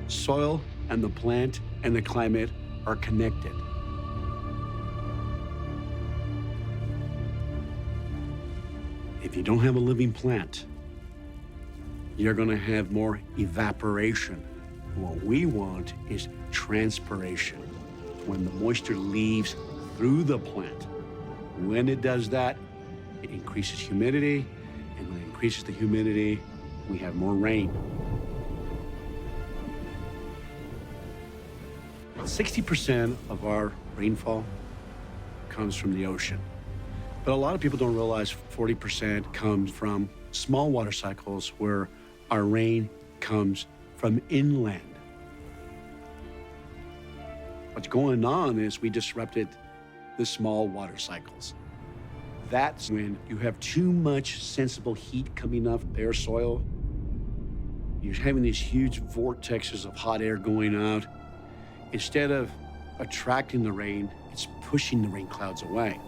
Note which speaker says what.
Speaker 1: Soil and the plant and the climate are connected. If you don't have a living plant, you're going to have more evaporation. What we want is transpiration. When the moisture leaves through the plant, when it does that, it increases humidity, and when it increases the humidity, we have more rain. 60% of our rainfall comes from the ocean. But a lot of people don't realize 40% comes from small water cycles where our rain comes from inland. What's going on is we disrupted the small water cycles. That's when you have too much sensible heat coming off bare soil. You're having these huge vortexes of hot air going out. Instead of attracting the rain, it's pushing the rain clouds away.